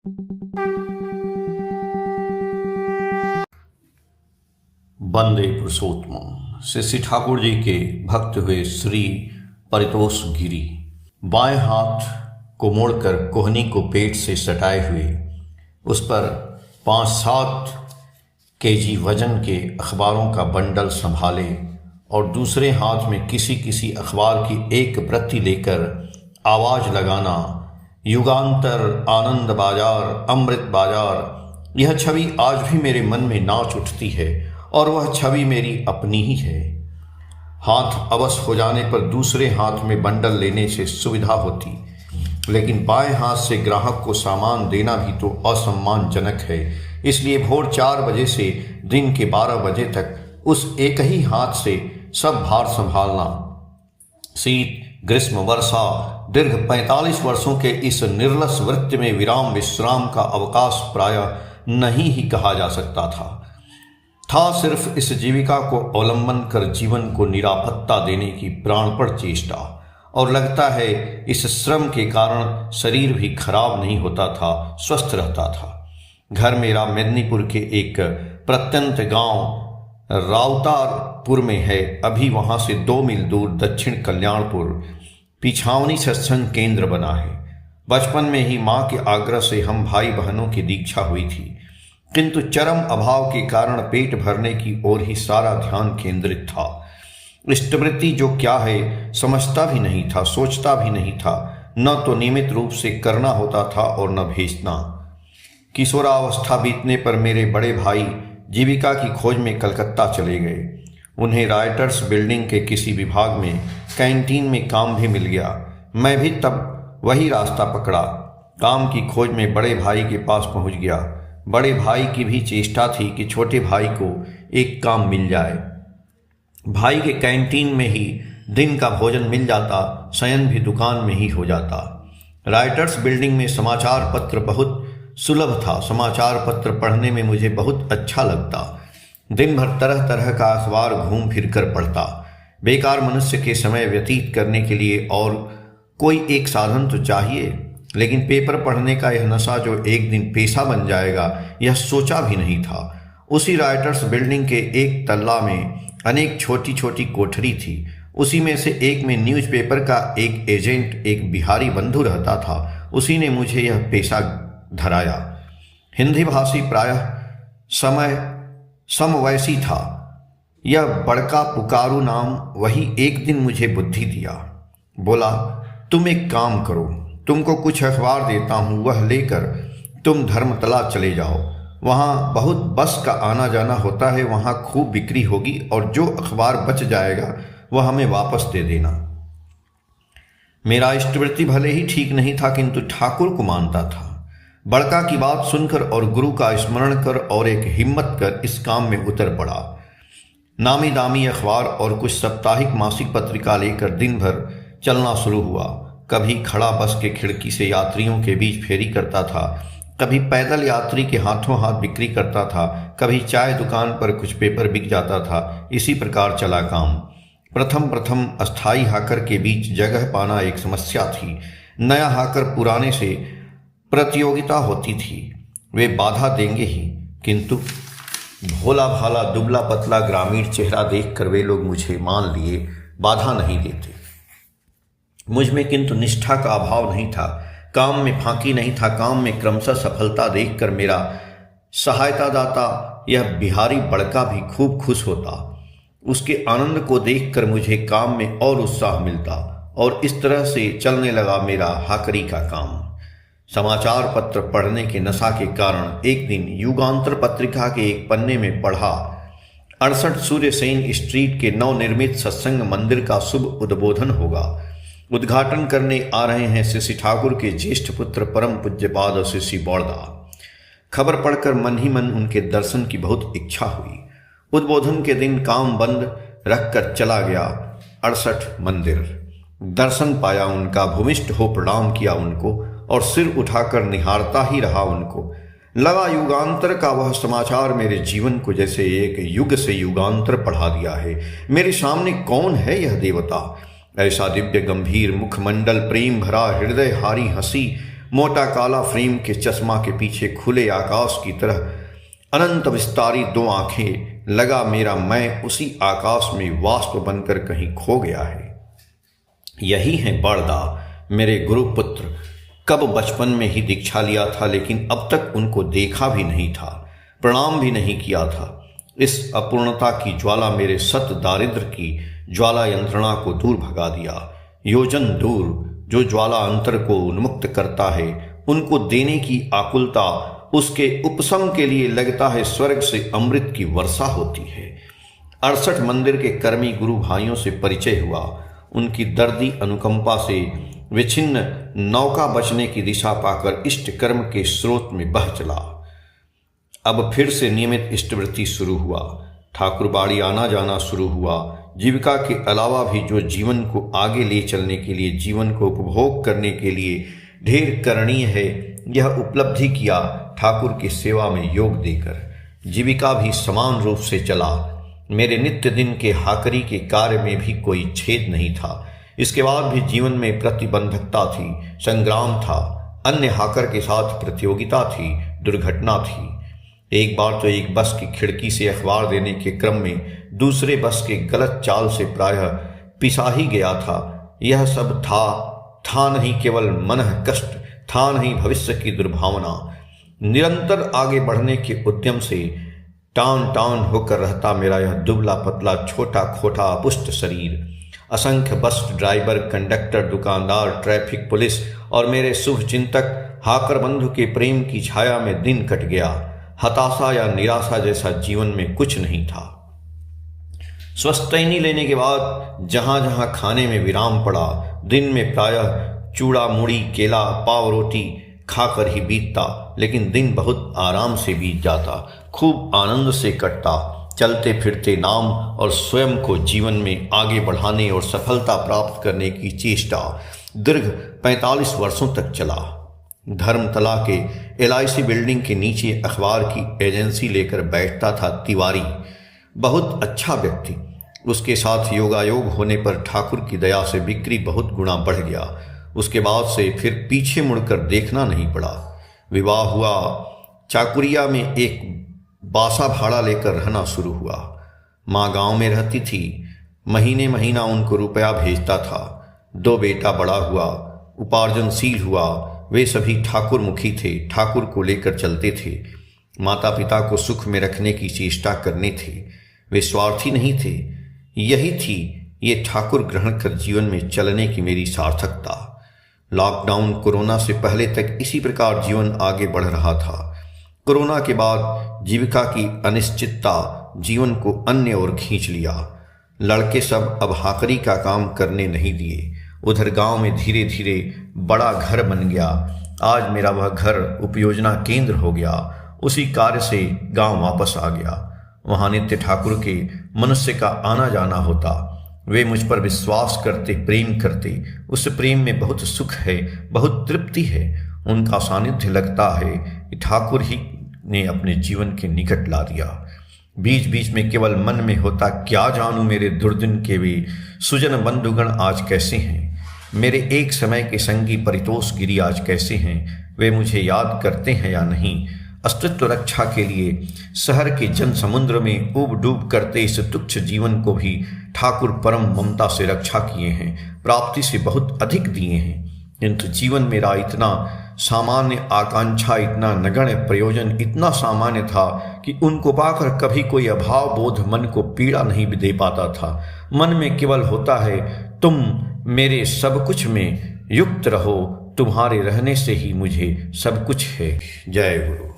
वंदे पुरुषोत्तम। श्री श्री ठाकुर जी के भक्त हुए श्री परितोष गिरी बाएं हाथ को मोड़कर कोहनी को पेट से सटाए हुए उस पर 5-7 केजी वजन के अखबारों का बंडल संभाले और दूसरे हाथ में किसी अखबार की एक प्रति लेकर आवाज लगाना, युगांतर, आनंद बाजार, अमृत बाजार, यह छवि आज भी मेरे मन में नाच उठती है और वह छवि मेरी अपनी ही है। हाथ अवश हो जाने पर दूसरे हाथ में बंडल लेने से सुविधा होती, लेकिन बाएं हाथ से ग्राहक को सामान देना भी तो असम्मानजनक है। इसलिए भोर 4 बजे से दिन के 12 बजे तक उस एक ही हाथ से सब भार संभालना, शीत, ग्रीष्म, वर्षा, दीर्घ 45 वर्षों के इस निर्लस वृत्ति में विराम विश्राम का अवकाश प्रायः नहीं ही कहा जा सकता था सिर्फ इस जीविका को अवलंबन कर जीवन को निरापत्ता देने की प्राणपण चेष्टा। और लगता है इस श्रम के कारण शरीर भी खराब नहीं होता था, स्वस्थ रहता था। घर मेरा मेदिनीपुर के एक प्रत्यंत गांव राउतारपुर में है। अभी वहां से 2 मील दूर दक्षिण कल्याणपुर पिछावनी सत्संग केंद्र बना है। बचपन में ही माँ के आग्रह से हम भाई बहनों की दीक्षा हुई थी, किंतु चरम अभाव के कारण पेट भरने की ओर ही सारा ध्यान केंद्रित था। इष्टवृत्ति जो क्या है समझता भी नहीं था, सोचता भी नहीं था। न तो नियमित रूप से करना होता था और न भेजना। किशोरावस्था बीतने पर मेरे बड़े भाई जीविका की खोज में कलकत्ता चले गए। उन्हें राइटर्स बिल्डिंग के किसी विभाग में कैंटीन में काम भी मिल गया। मैं भी तब वही रास्ता पकड़ा, काम की खोज में बड़े भाई के पास पहुंच गया। बड़े भाई की भी चेष्टा थी कि छोटे भाई को एक काम मिल जाए। भाई के कैंटीन में ही दिन का भोजन मिल जाता, शयन भी दुकान में ही हो जाता। राइटर्स बिल्डिंग में समाचार पत्र बहुत सुलभ था। समाचार पत्र पढ़ने में मुझे बहुत अच्छा लगता। दिन भर तरह तरह का अखबार घूम फिर कर पढ़ता। बेकार मनुष्य के समय व्यतीत करने के लिए और कोई एक साधन तो चाहिए, लेकिन पेपर पढ़ने का यह नशा जो एक दिन पेशा बन जाएगा, यह सोचा भी नहीं था। उसी राइटर्स बिल्डिंग के एक तल्ला में अनेक छोटी छोटी कोठरी थी। उसी में से एक में न्यूज़पेपर का एक एजेंट, एक बिहारी बंधु रहता था। उसी ने मुझे यह पेशा धराया। हिंदी भाषी प्रायः समवयसी था। यह बड़का पुकारु नाम वही एक दिन मुझे बुद्धि दिया। बोला, तुम एक काम करो, तुमको कुछ अखबार देता हूँ, वह लेकर तुम धर्मतला चले जाओ। वहाँ बहुत बस का आना जाना होता है, वहाँ खूब बिक्री होगी और जो अखबार बच जाएगा वह हमें वापस दे देना। मेरा इष्टवृत्ति भले ही ठीक नहीं था, किंतु ठाकुर को मानता था। बड़का की बात सुनकर और गुरु का स्मरण कर और एक हिम्मत कर इस काम में उतर पड़ा। नामी दामी अखबार और कुछ साप्ताहिक मासिक पत्रिका लेकर दिन भर चलना शुरू हुआ। कभी खड़ा बस के खिड़की से यात्रियों के बीच फेरी करता था, कभी पैदल यात्री के हाथों हाथ बिक्री करता था, कभी चाय दुकान पर कुछ पेपर बिक जाता था। इसी प्रकार चला काम। प्रथम अस्थाई हाकर के बीच जगह पाना एक समस्या थी। नया हाकर पुराने से प्रतियोगिता होती थी, वे बाधा देंगे ही, किंतु भोला भाला दुबला पतला ग्रामीण चेहरा देखकर वे लोग मुझे मान लिए, बाधा नहीं देते। मुझ में किंतु निष्ठा का अभाव नहीं था, काम में फांकी नहीं था। काम में क्रमशः सफलता देखकर मेरा सहायतादाता यह बिहारी बड़का भी खूब खुश होता। उसके आनंद को देखकर मुझे काम में और उत्साह मिलता और इस तरह से चलने लगा मेरा हाकरी का काम। समाचार पत्र पढ़ने के नशा के कारण एक दिन युगांतर पत्रिका के एक पन्ने में पढ़ा, 68 सूर्यसेन स्ट्रीट के नवनिर्मित सत्संग मंदिर का शुभ उद्बोधन होगा। उद्घाटन करने आ रहे हैं श्री श्री ठाकुर के ज्येष्ठ पुत्र परम पूज्यपाद श्री श्री बौड़दा। खबर पढ़कर मन ही मन उनके दर्शन की बहुत इच्छा हुई। उद्बोधन के दिन काम बंद रखकर चला गया 68 मंदिर। दर्शन पाया उनका, भूमिष्ठ हो प्रणाम किया उनको और सिर उठाकर निहारता ही रहा उनको। लगा युगांतर का वह समाचार मेरे जीवन को जैसे एक युग से युगांतर पढ़ा दिया है। मेरे सामने कौन है यह देवता? ऐसा दिव्य गंभीर मुखमंडल, प्रेम भरा हृदय, हारी हंसी, मोटा काला फ्रेम के चश्मा के पीछे खुले आकाश की तरह अनंत विस्तारी दो आंखें, लगा मेरा मैं उसी आकाश में वाष्प बनकर कहीं खो गया है। यही है बड़दा, मेरे गुरुपुत्र। कब बचपन में ही दीक्षा लिया था, लेकिन अब तक उनको देखा भी नहीं था, प्रणाम भी नहीं किया था। इस अपूर्णता की ज्वाला मेरे सत दारिद्र की ज्वाला यंत्रणा को दूर भगा दिया। योजन दूर जो ज्वाला अंतर को उन्मुक्त करता है, उनको देने की आकुलता, उसके उपशम के लिए लगता है स्वर्ग से अमृत की वर्षा होती है। 68 मंदिर के कर्मी गुरु भाइयों से परिचय हुआ। उनकी दर्दी अनुकंपा से विच्छिन्न नौका बचने की दिशा पाकर इष्ट कर्म के स्रोत में बह चला। अब फिर से नियमित इष्टवृत्ति शुरू हुआ। ठाकुरबाड़ी आना जाना शुरू हुआ। जीविका के अलावा भी जो जीवन को आगे ले चलने के लिए, जीवन को उपभोग करने के लिए ढेर करणीय है, यह उपलब्धि किया ठाकुर की सेवा में योग देकर। जीविका भी समान रूप से चला। मेरे नित्य दिन के हाकरी के कार्य में भी कोई छेद नहीं था। इसके बाद भी जीवन में प्रतिबंधकता थी, संग्राम था, अन्य हाकर के साथ प्रतियोगिता थी, दुर्घटना थी। एक बार तो एक बस की खिड़की से अखबार देने के क्रम में दूसरे बस के गलत चाल से प्रायः पिसा ही गया था। यह सब था नहीं केवल मनः कष्ट, था नहीं भविष्य की दुर्भावना। निरंतर आगे बढ़ने के उद्यम से टान होकर रहता मेरा यह दुबला पतला छोटा खोटा अपुष्ट शरीर। असंख्य बस ड्राइवर, कंडक्टर, दुकानदार, ट्रैफिक पुलिस और मेरे शुभ चिंतक हाकर बंधु के प्रेम की छाया में दिन कट गया। हताशा या निराशा जैसा जीवन में कुछ नहीं था। स्वस्थैनी लेने के बाद जहां जहां खाने में विराम पड़ा, दिन में प्रायः चूड़ा मुड़ी, केला, पाव रोटी खाकर ही बीतता, लेकिन दिन बहुत आराम से बीत जाता, खूब आनंद से कटता। चलते फिरते नाम और स्वयं को जीवन में आगे बढ़ाने और सफलता प्राप्त करने की चेष्टा दीर्घ 45 वर्षों तक चला। धर्मतला के LIC बिल्डिंग के नीचे अखबार की एजेंसी लेकर बैठता था तिवारी, बहुत अच्छा व्यक्ति। उसके साथ योगायोग होने पर ठाकुर की दया से बिक्री बहुत गुना बढ़ गया। उसके बाद से फिर पीछे मुड़कर देखना नहीं पड़ा। विवाह हुआ, चाकुरिया में एक बासा भाड़ा लेकर रहना शुरू हुआ। माँ गांव में रहती थी, महीना उनको रुपया भेजता था। 2 बेटा बड़ा हुआ, उपार्जनशील हुआ। वे सभी ठाकुर मुखी थे, ठाकुर को लेकर चलते थे। माता पिता को सुख में रखने की चेष्टा करने थे। वे स्वार्थी नहीं थे। यही थी ये ठाकुर ग्रहण कर जीवन में चलने की मेरी सार्थकता। लॉकडाउन, कोरोना से पहले तक इसी प्रकार जीवन आगे बढ़ रहा था। कोरोना के बाद जीविका की अनिश्चितता जीवन को अन्य ओर खींच लिया। लड़के सब अब हाकरी का काम करने नहीं दिए। उधर गांव में धीरे धीरे बड़ा घर बन गया। आज मेरा वह घर उपयोजना केंद्र हो गया। उसी कार्य से गांव वापस आ गया। वहां नित्य ठाकुर के मनुष्य का आना जाना होता। वे मुझ पर विश्वास करते, प्रेम करते। उस प्रेम में बहुत सुख है, बहुत तृप्ति है। उनका सानिध्य लगता है कि ठाकुर ही ने अपने जीवन के निकट ला दिया। बीच बीच में केवल मन में होता, क्या जानूं मेरे दुर्दिन के वे सुजन बंधुगण आज कैसे हैं। मेरे एक समय के संगी परितोष गिरी आज कैसे हैं। वे मुझे याद करते हैं या नहीं। अस्तित्व रक्षा के लिए शहर के जन समुद्र में उब डूब करते इस तुच्छ जीवन को भी ठाकुर परम ममता से रक्षा किए हैं, प्राप्ति से बहुत अधिक दिए हैं। किंतु जीवन मेरा इतना सामान्य आकांक्षा, इतना नगण्य प्रयोजन इतना सामान्य था कि उनको पाकर कभी कोई अभाव बोध मन को पीड़ा नहीं दे पाता था। मन में केवल होता है, तुम मेरे सब कुछ में युक्त रहो, तुम्हारे रहने से ही मुझे सब कुछ है। जय गुरु।